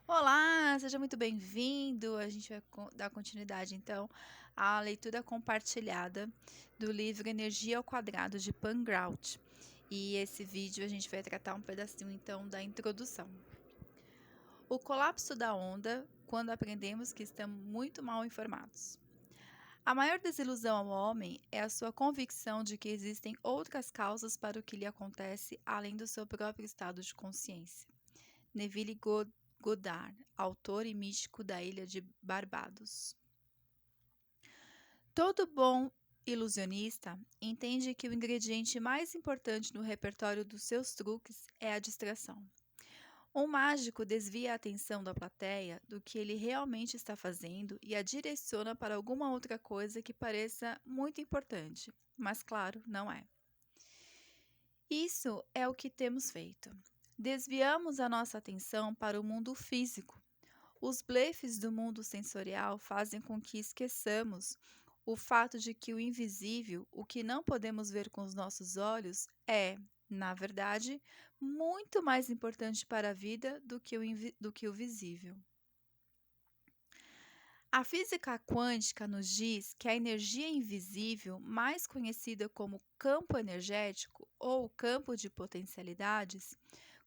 Olá, seja muito bem-vindo. A gente vai dar continuidade, então, à leitura compartilhada do livro Energia ao Quadrado, de Pan Grout. E esse vídeo a gente vai tratar um pedacinho, então, da introdução. O colapso da onda, quando aprendemos que estamos muito mal informados. A maior desilusão ao homem é a sua convicção de que existem outras causas para o que lhe acontece além do seu próprio estado de consciência. Neville Goddard, autor e místico da ilha de Barbados. Todo bom ilusionista entende que o ingrediente mais importante no repertório dos seus truques é a distração. Um mágico desvia a atenção da plateia do que ele realmente está fazendo e a direciona para alguma outra coisa que pareça muito importante, mas claro, não é. Isso é o que temos feito. Desviamos a nossa atenção para o mundo físico. Os blefes do mundo sensorial fazem com que esqueçamos o fato de que o invisível, o que não podemos ver com os nossos olhos, é, na verdade, muito mais importante para a vida do que o visível. A física quântica nos diz que a energia invisível, mais conhecida como campo energético ou campo de potencialidades,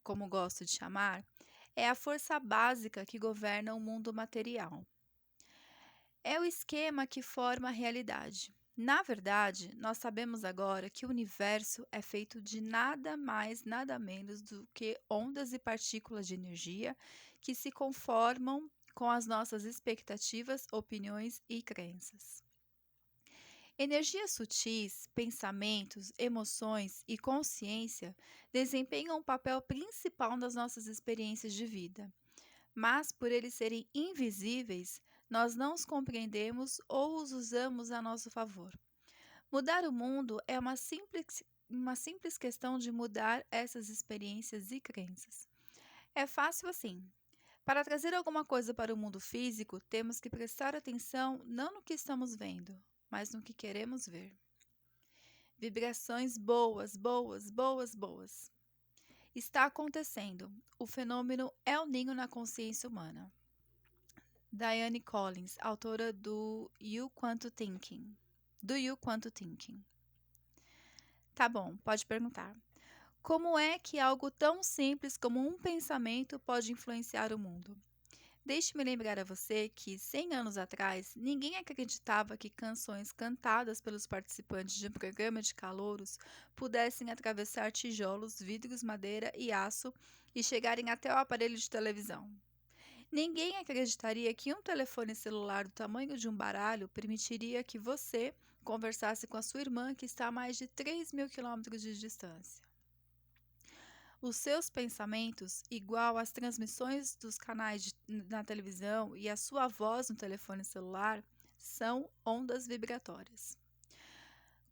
como gosto de chamar, é a força básica que governa o mundo material. É o esquema que forma a realidade. Na verdade, nós sabemos agora que o universo é feito de nada mais, nada menos do que ondas e partículas de energia que se conformam com as nossas expectativas, opiniões e crenças. Energias sutis, pensamentos, emoções e consciência desempenham um papel principal nas nossas experiências de vida. Mas, por eles serem invisíveis, nós não os compreendemos ou os usamos a nosso favor. Mudar o mundo é uma simples questão de mudar essas experiências e crenças. É fácil assim. Para trazer alguma coisa para o mundo físico, temos que prestar atenção não no que estamos vendo, mas no que queremos ver. Vibrações boas, boas, boas, boas. Está acontecendo. O fenômeno El Ninho na consciência humana. Diane Collins, autora do You Quanto Thinking. Do You Quanto Thinking. Tá bom, pode perguntar. Como é que algo tão simples como um pensamento pode influenciar o mundo? Deixe-me lembrar a você que, 100 anos atrás, ninguém acreditava que canções cantadas pelos participantes de um programa de calouros pudessem atravessar tijolos, vidros, madeira e aço e chegarem até o aparelho de televisão. Ninguém acreditaria que um telefone celular do tamanho de um baralho permitiria que você conversasse com a sua irmã que está a mais de 3.000 quilômetros de distância. Os seus pensamentos, igual às transmissões dos canais na televisão e a sua voz no telefone celular, são ondas vibratórias.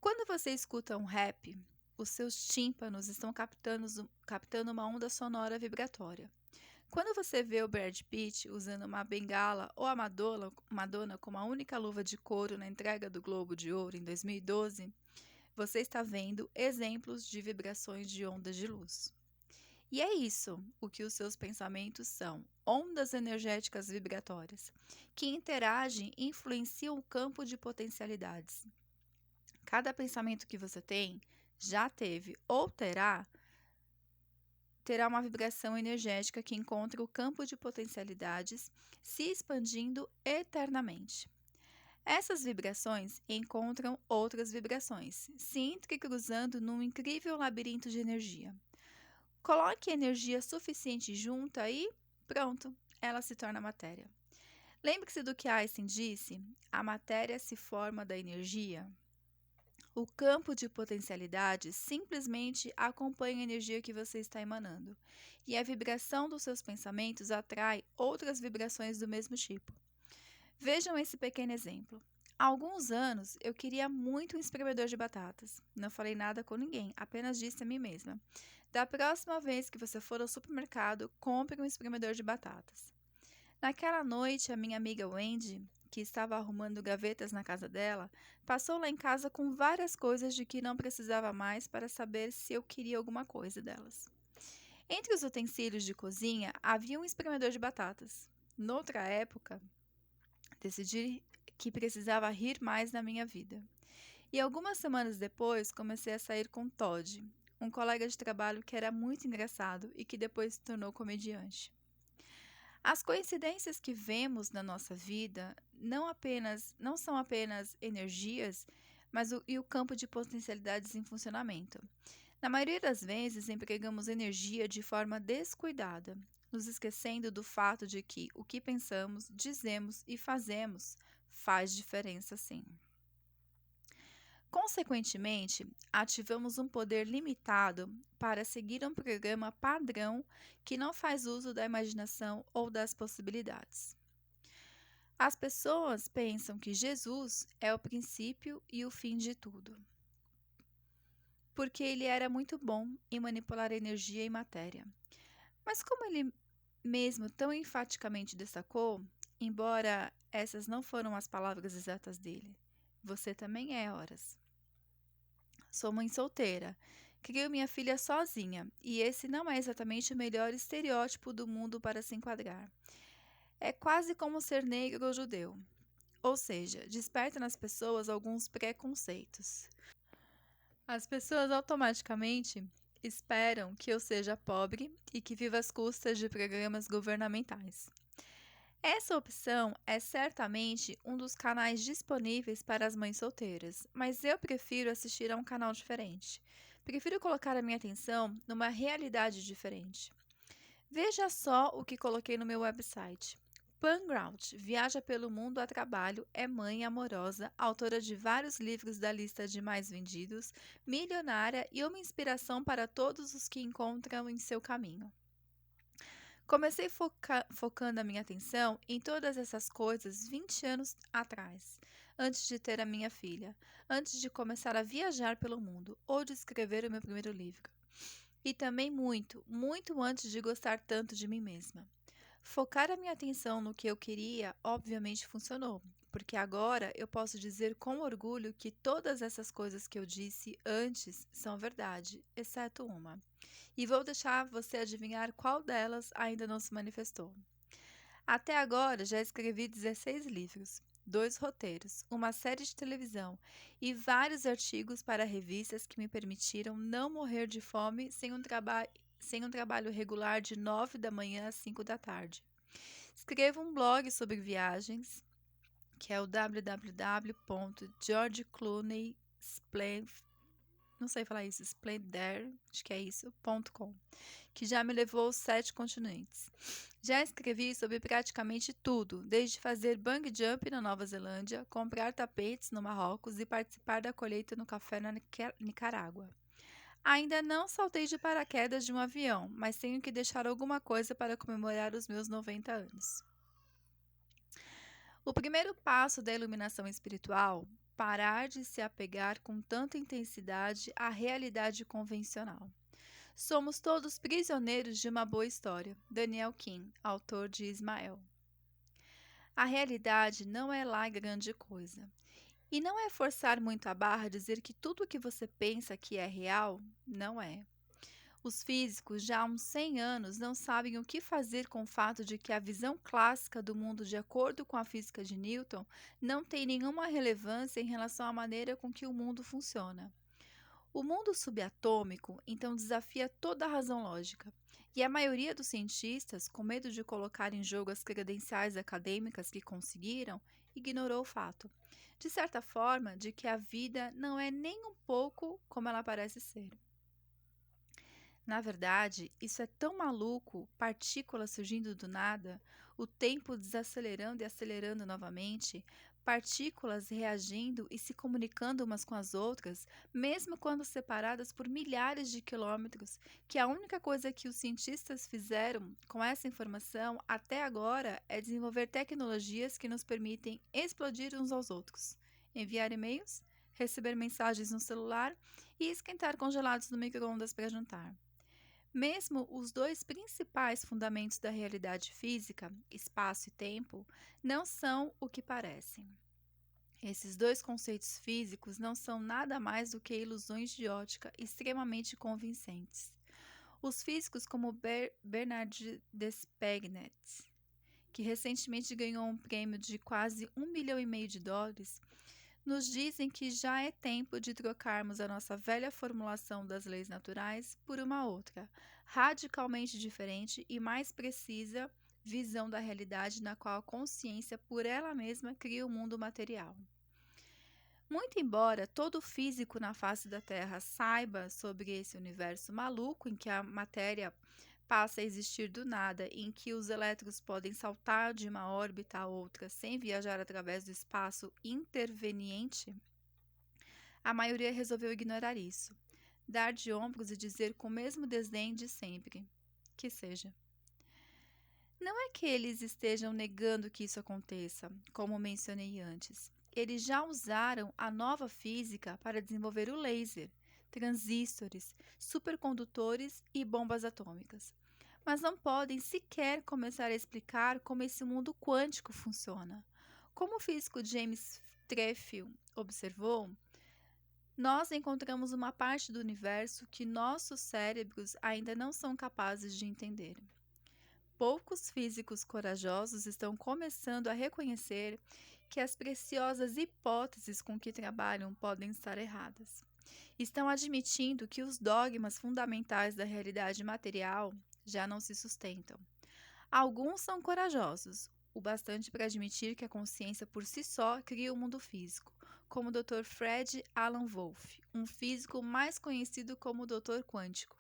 Quando você escuta um rap, os seus tímpanos estão captando uma onda sonora vibratória. Quando você vê o Brad Pitt usando uma bengala ou a Madonna com uma única luva de couro na entrega do Globo de Ouro em 2012, você está vendo exemplos de vibrações de ondas de luz. E é isso o que os seus pensamentos são: ondas energéticas vibratórias, que interagem e influenciam o campo de potencialidades. Cada pensamento que você tem, já teve ou terá uma vibração energética que encontra o campo de potencialidades se expandindo eternamente. Essas vibrações encontram outras vibrações, se entrecruzando num incrível labirinto de energia. Coloque energia suficiente junta e pronto, ela se torna matéria. Lembre-se do que Einstein disse: a matéria se forma da energia. O campo de potencialidade simplesmente acompanha a energia que você está emanando, e a vibração dos seus pensamentos atrai outras vibrações do mesmo tipo. Vejam esse pequeno exemplo. Há alguns anos eu queria muito um espremedor de batatas. Não falei nada com ninguém, apenas disse a mim mesma: da próxima vez que você for ao supermercado, compre um espremedor de batatas. Naquela noite, a minha amiga Wendy, que estava arrumando gavetas na casa dela, passou lá em casa com várias coisas de que não precisava mais para saber se eu queria alguma coisa delas. Entre os utensílios de cozinha havia um espremedor de batatas. Noutra época, decidi que precisava rir mais na minha vida. E algumas semanas depois, comecei a sair com Todd, um colega de trabalho que era muito engraçado e que depois se tornou comediante. As coincidências que vemos na nossa vida não são apenas energias, mas o campo de potencialidades em funcionamento. Na maioria das vezes, empregamos energia de forma descuidada, nos esquecendo do fato de que o que pensamos, dizemos e fazemos faz diferença sim. Consequentemente, ativamos um poder limitado para seguir um programa padrão que não faz uso da imaginação ou das possibilidades. As pessoas pensam que Jesus é o princípio e o fim de tudo, porque ele era muito bom em manipular energia e matéria. Mas como ele mesmo tão enfaticamente destacou, embora essas não foram as palavras exatas dele, você também é, horas. Sou mãe solteira. Crio minha filha sozinha, e esse não é exatamente o melhor estereótipo do mundo para se enquadrar. É quase como ser negro ou judeu. Ou seja, desperta nas pessoas alguns preconceitos. As pessoas automaticamente esperam que eu seja pobre e que viva às custas de programas governamentais. Essa opção é certamente um dos canais disponíveis para as mães solteiras, mas eu prefiro assistir a um canal diferente. Prefiro colocar a minha atenção numa realidade diferente. Veja só o que coloquei no meu website. Pam Grout viaja pelo mundo a trabalho, é mãe amorosa, autora de vários livros da lista de mais vendidos, milionária e uma inspiração para todos os que encontram em seu caminho. Comecei focando a minha atenção em todas essas coisas 20 anos atrás, antes de ter a minha filha, antes de começar a viajar pelo mundo ou de escrever o meu primeiro livro. E também muito, muito antes de gostar tanto de mim mesma. Focar a minha atenção no que eu queria, obviamente funcionou, porque agora eu posso dizer com orgulho que todas essas coisas que eu disse antes são verdade, exceto uma. E vou deixar você adivinhar qual delas ainda não se manifestou. Até agora já escrevi 16 livros, 2 roteiros, uma série de televisão e vários artigos para revistas que me permitiram não morrer de fome sem um trabalho regular de 9 da manhã às 5 da tarde. Escrevo um blog sobre viagens, que é o www.georgeclooney.com, que já me levou aos 7 continentes. Já escrevi sobre praticamente tudo, desde fazer bungee jump na Nova Zelândia, comprar tapetes no Marrocos e participar da colheita no café na Nicarágua. Ainda não saltei de paraquedas de um avião, mas tenho que deixar alguma coisa para comemorar os meus 90 anos. O primeiro passo da iluminação espiritual, parar de se apegar com tanta intensidade à realidade convencional. Somos todos prisioneiros de uma boa história. Daniel Kim, autor de Ismael. A realidade não é lá grande coisa. E não é forçar muito a barra dizer que tudo o que você pensa que é real, não é. Os físicos já há uns 100 anos não sabem o que fazer com o fato de que a visão clássica do mundo de acordo com a física de Newton não tem nenhuma relevância em relação à maneira com que o mundo funciona. O mundo subatômico, então, desafia toda a razão lógica, e a maioria dos cientistas, com medo de colocar em jogo as credenciais acadêmicas que conseguiram, ignorou o fato, de certa forma, de que a vida não é nem um pouco como ela parece ser. Na verdade, isso é tão maluco, partículas surgindo do nada, o tempo desacelerando e acelerando novamente, partículas reagindo e se comunicando umas com as outras, mesmo quando separadas por milhares de quilômetros, que a única coisa que os cientistas fizeram com essa informação até agora é desenvolver tecnologias que nos permitem explodir uns aos outros, enviar e-mails, receber mensagens no celular e esquentar congelados no micro-ondas para jantar. Mesmo os dois principais fundamentos da realidade física, espaço e tempo, não são o que parecem. Esses dois conceitos físicos não são nada mais do que ilusões de ótica extremamente convincentes. Os físicos como Bernard Despegnet, que recentemente ganhou um prêmio de quase $1,5 milhão, nos dizem que já é tempo de trocarmos a nossa velha formulação das leis naturais por uma outra, radicalmente diferente e mais precisa visão da realidade na qual a consciência por ela mesma cria o mundo material. Muito embora todo físico na face da Terra saiba sobre esse universo maluco em que a matéria passa a existir do nada e em que os elétrons podem saltar de uma órbita a outra sem viajar através do espaço interveniente, a maioria resolveu ignorar isso, dar de ombros e dizer com o mesmo desdém de sempre: que seja. Não é que eles estejam negando que isso aconteça, como mencionei antes. Eles já usaram a nova física para desenvolver o laser, transistores, supercondutores e bombas atômicas. Mas não podem sequer começar a explicar como esse mundo quântico funciona. Como o físico James Treffield observou, nós encontramos uma parte do universo que nossos cérebros ainda não são capazes de entender. Poucos físicos corajosos estão começando a reconhecer que as preciosas hipóteses com que trabalham podem estar erradas. Estão admitindo que os dogmas fundamentais da realidade material já não se sustentam. Alguns são corajosos, o bastante para admitir que a consciência por si só cria o mundo físico, como o Dr. Fred Alan Wolf, um físico mais conhecido como Dr. Quântico.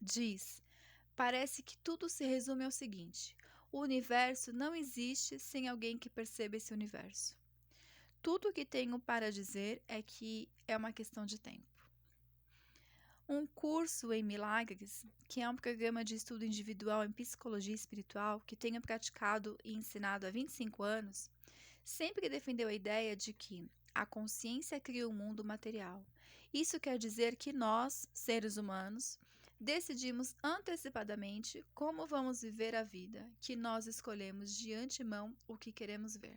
Diz: parece que tudo se resume ao seguinte: o universo não existe sem alguém que perceba esse universo. Tudo o que tenho para dizer é que é uma questão de tempo. Um curso em milagres, que é um programa de estudo individual em psicologia espiritual que tenho praticado e ensinado há 25 anos, sempre defendeu a ideia de que a consciência cria o mundo material. Isso quer dizer que nós, seres humanos, decidimos antecipadamente como vamos viver a vida, que nós escolhemos de antemão o que queremos ver.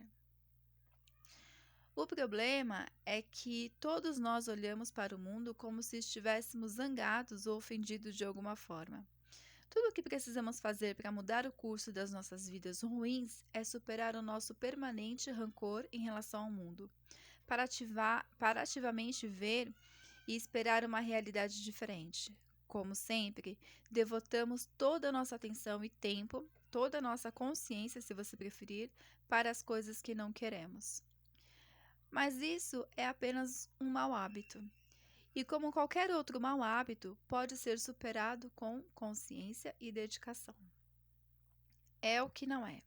O problema é que todos nós olhamos para o mundo como se estivéssemos zangados ou ofendidos de alguma forma. Tudo o que precisamos fazer para mudar o curso das nossas vidas ruins é superar o nosso permanente rancor em relação ao mundo, para ativamente ver e esperar uma realidade diferente. Como sempre, devotamos toda a nossa atenção e tempo, toda a nossa consciência, se você preferir, para as coisas que não queremos. Mas isso é apenas um mau hábito. E como qualquer outro mau hábito, pode ser superado com consciência e dedicação. É o que não é.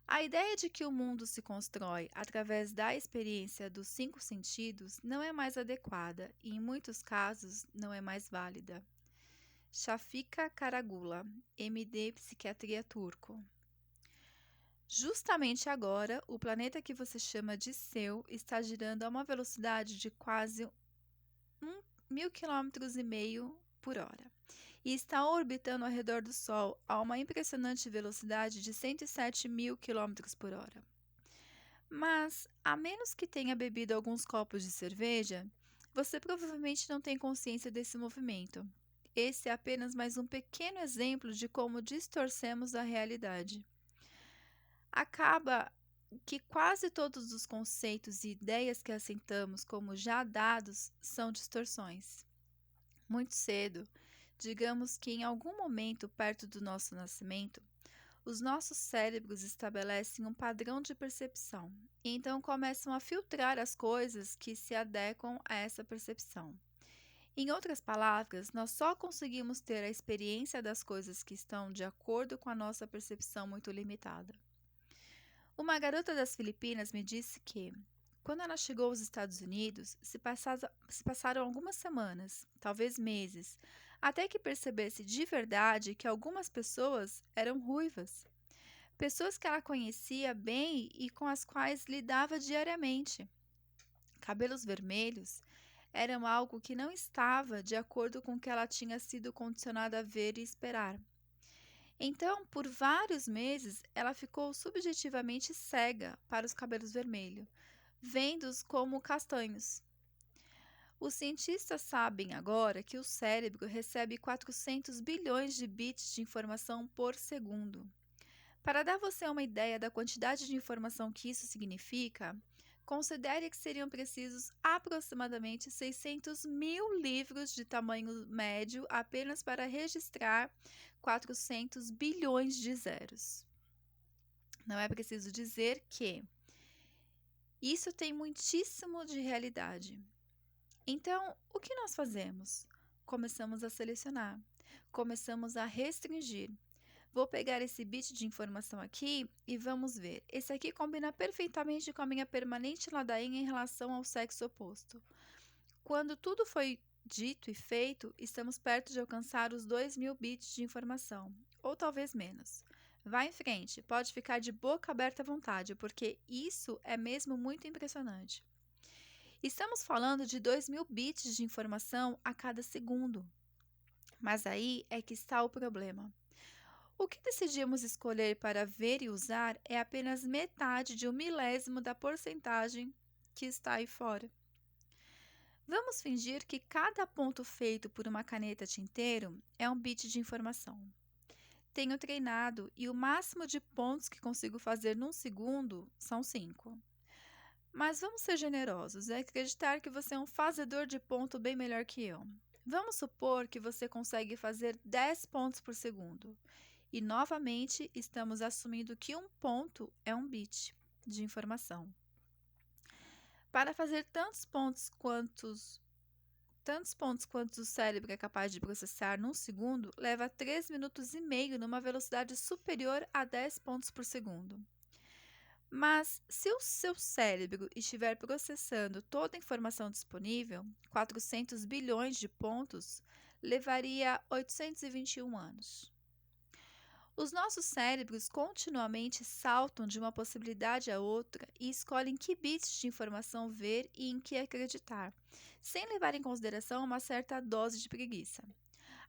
A ideia de que o mundo se constrói através da experiência dos 5 sentidos não é mais adequada e, em muitos casos, não é mais válida. Shafika Karagula, MD Psiquiatria Turco. Justamente agora, o planeta que você chama de seu está girando a uma velocidade de quase 1.000 km por hora e está orbitando ao redor do Sol a uma impressionante velocidade de 107.000 km por hora. Mas, a menos que tenha bebido alguns copos de cerveja, você provavelmente não tem consciência desse movimento. Esse é apenas mais um pequeno exemplo de como distorcemos a realidade. Acaba que quase todos os conceitos e ideias que aceitamos como já dados são distorções. Muito cedo, digamos que em algum momento perto do nosso nascimento, os nossos cérebros estabelecem um padrão de percepção e então começam a filtrar as coisas que se adequam a essa percepção. Em outras palavras, nós só conseguimos ter a experiência das coisas que estão de acordo com a nossa percepção muito limitada. Uma garota das Filipinas me disse que, quando ela chegou aos Estados Unidos, se passaram algumas semanas, talvez meses, até que percebesse de verdade que algumas pessoas eram ruivas. Pessoas que ela conhecia bem e com as quais lidava diariamente. Cabelos vermelhos eram algo que não estava de acordo com o que ela tinha sido condicionada a ver e esperar. Então, por vários meses, ela ficou subjetivamente cega para os cabelos vermelhos, vendo-os como castanhos. Os cientistas sabem agora que o cérebro recebe 400 bilhões de bits de informação por segundo. Para dar você uma ideia da quantidade de informação que isso significa, considere que seriam precisos aproximadamente 600 mil livros de tamanho médio apenas para registrar 400 bilhões de zeros. Não é preciso dizer que isso tem muitíssimo de realidade. Então, o que nós fazemos? Começamos a selecionar, começamos a restringir. Vou pegar esse bit de informação aqui e vamos ver. Esse aqui combina perfeitamente com a minha permanente ladainha em relação ao sexo oposto. Quando tudo foi dito e feito, estamos perto de alcançar os 2.000 bits de informação, ou talvez menos. Vá em frente, pode ficar de boca aberta à vontade, porque isso é mesmo muito impressionante. Estamos falando de 2.000 bits de informação a cada segundo. Mas aí é que está o problema. O que decidimos escolher para ver e usar é apenas metade de 1/1000 da porcentagem que está aí fora. Vamos fingir que cada ponto feito por uma caneta tinteiro é um bit de informação. Tenho treinado e o máximo de pontos que consigo fazer num segundo são 5. Mas vamos ser generosos e acreditar que você é um fazedor de ponto bem melhor que eu. Vamos supor que você consegue fazer 10 pontos por segundo. E novamente estamos assumindo que um ponto é um bit de informação. Para fazer tantos pontos quanto o cérebro é capaz de processar num segundo, leva 3 minutos e meio numa velocidade superior a 10 pontos por segundo. Mas se o seu cérebro estiver processando toda a informação disponível, 400 bilhões de pontos, levaria 821 anos. Os nossos cérebros continuamente saltam de uma possibilidade a outra e escolhem que bits de informação ver e em que acreditar, sem levar em consideração uma certa dose de preguiça.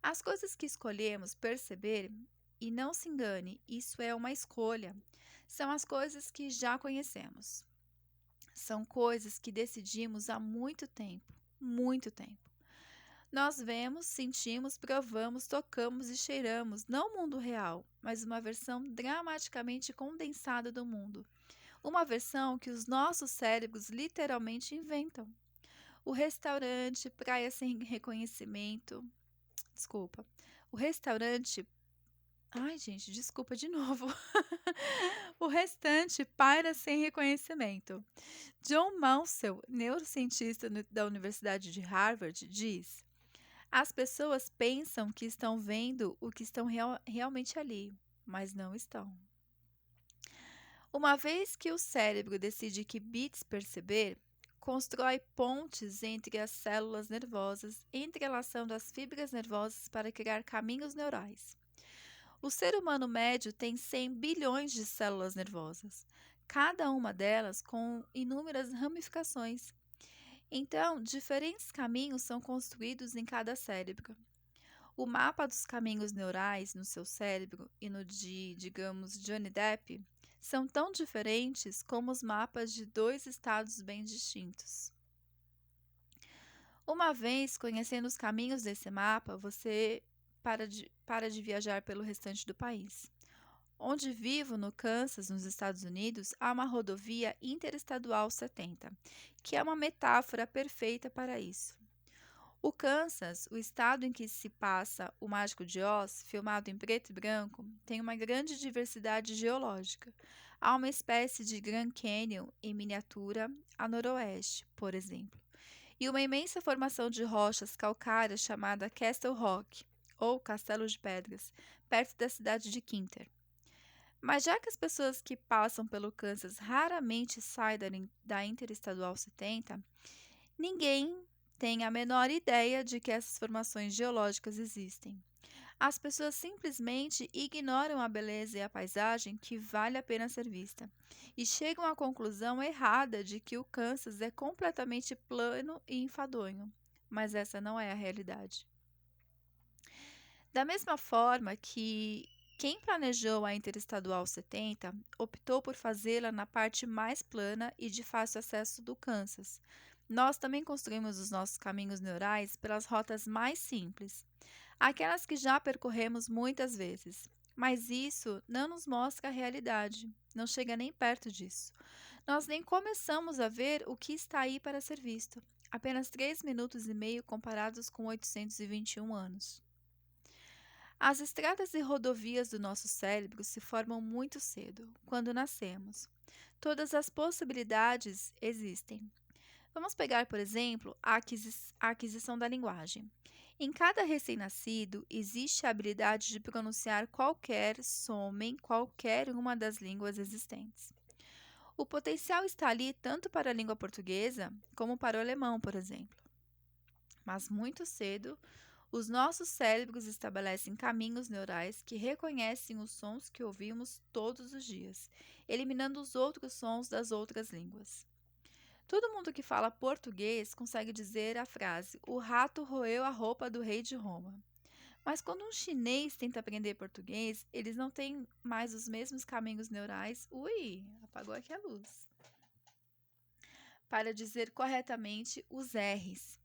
As coisas que escolhemos perceber, e não se engane, isso é uma escolha, são as coisas que já conhecemos. São coisas que decidimos há muito tempo, muito tempo. Nós vemos, sentimos, provamos, tocamos e cheiramos, não o mundo real, mas uma versão dramaticamente condensada do mundo. Uma versão que os nossos cérebros literalmente inventam. O restaurante, praia sem reconhecimento. Desculpa. O restaurante. Ai, gente, desculpa de novo. O restante paira sem reconhecimento. John Maunsell, neurocientista da Universidade de Harvard, diz: as pessoas pensam que estão vendo o que estão realmente ali, mas não estão. Uma vez que o cérebro decide que bits perceber, constrói pontes entre as células nervosas, entrelaçando as fibras nervosas para criar caminhos neurais. O ser humano médio tem 100 bilhões de células nervosas, cada uma delas com inúmeras ramificações. Então, diferentes caminhos são construídos em cada cérebro. O mapa dos caminhos neurais no seu cérebro e no de, digamos, Johnny Depp são tão diferentes como os mapas de dois estados bem distintos. Uma vez conhecendo os caminhos desse mapa, você para de viajar pelo restante do país. Onde vivo, no Kansas, nos Estados Unidos, há uma rodovia interestadual 70, que é uma metáfora perfeita para isso. O Kansas, o estado em que se passa O Mágico de Oz, filmado em preto e branco, tem uma grande diversidade geológica. Há uma espécie de Grand Canyon em miniatura a noroeste, por exemplo, e uma imensa formação de rochas calcárias chamada Castle Rock, ou Castelo de Pedras, perto da cidade de Kinter. Mas já que as pessoas que passam pelo Kansas raramente saem da Interestadual 70, ninguém tem a menor ideia de que essas formações geológicas existem. As pessoas simplesmente ignoram a beleza e a paisagem que vale a pena ser vista e chegam à conclusão errada de que o Kansas é completamente plano e enfadonho. Mas essa não é a realidade. Da mesma forma que quem planejou a Interestadual 70 optou por fazê-la na parte mais plana e de fácil acesso do Kansas, Nós também construímos os nossos caminhos neurais pelas rotas mais simples, aquelas que já percorremos muitas vezes. Mas isso não nos mostra a realidade, não chega nem perto disso. Nós nem começamos a ver o que está aí para ser visto. Apenas 3 minutos e meio comparados com 821 anos. As estradas e rodovias do nosso cérebro se formam muito cedo, quando nascemos. Todas as possibilidades existem. Vamos pegar, por exemplo, a aquisição da linguagem. Em cada recém-nascido, existe a habilidade de pronunciar qualquer som em qualquer uma das línguas existentes. O potencial está ali tanto para a língua portuguesa como para o alemão, por exemplo. Mas muito cedo, os nossos cérebros estabelecem caminhos neurais que reconhecem os sons que ouvimos todos os dias, eliminando os outros sons das outras línguas. Todo mundo que fala português consegue dizer a frase: "O rato roeu a roupa do rei de Roma". Mas quando um chinês tenta aprender português, eles não têm mais os mesmos caminhos neurais. Ui, apagou aqui a luz. Para dizer corretamente os R's.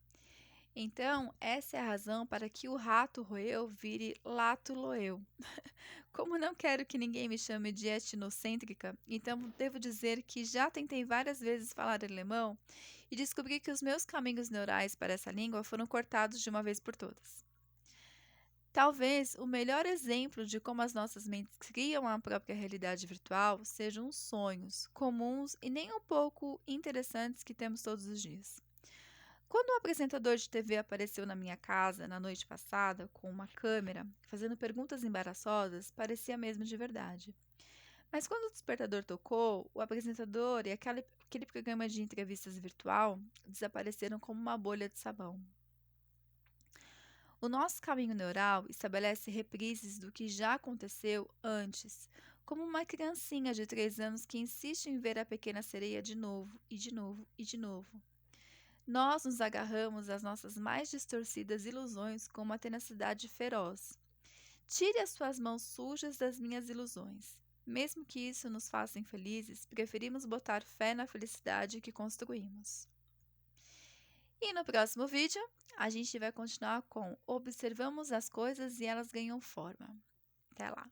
Então, essa é a razão para que o rato roeu vire lato loeu. Como não quero que ninguém me chame de etnocêntrica, então devo dizer que já tentei várias vezes falar alemão e descobri que os meus caminhos neurais para essa língua foram cortados de uma vez por todas. Talvez o melhor exemplo de como as nossas mentes criam a própria realidade virtual sejam os sonhos, comuns e nem um pouco interessantes que temos todos os dias. Quando o apresentador de TV apareceu na minha casa na noite passada com uma câmera, fazendo perguntas embaraçosas, parecia mesmo de verdade. Mas quando o despertador tocou, o apresentador e aquele programa de entrevistas virtual desapareceram como uma bolha de sabão. O nosso caminho neural estabelece reprises do que já aconteceu antes, como uma criancinha de 3 anos que insiste em ver a pequena sereia de novo e de novo e de novo. Nós nos agarramos às nossas mais distorcidas ilusões com uma tenacidade feroz. Tire as suas mãos sujas das minhas ilusões. Mesmo que isso nos faça infelizes, preferimos botar fé na felicidade que construímos. E no próximo vídeo, a gente vai continuar com Observamos as coisas e elas ganham forma. Até lá!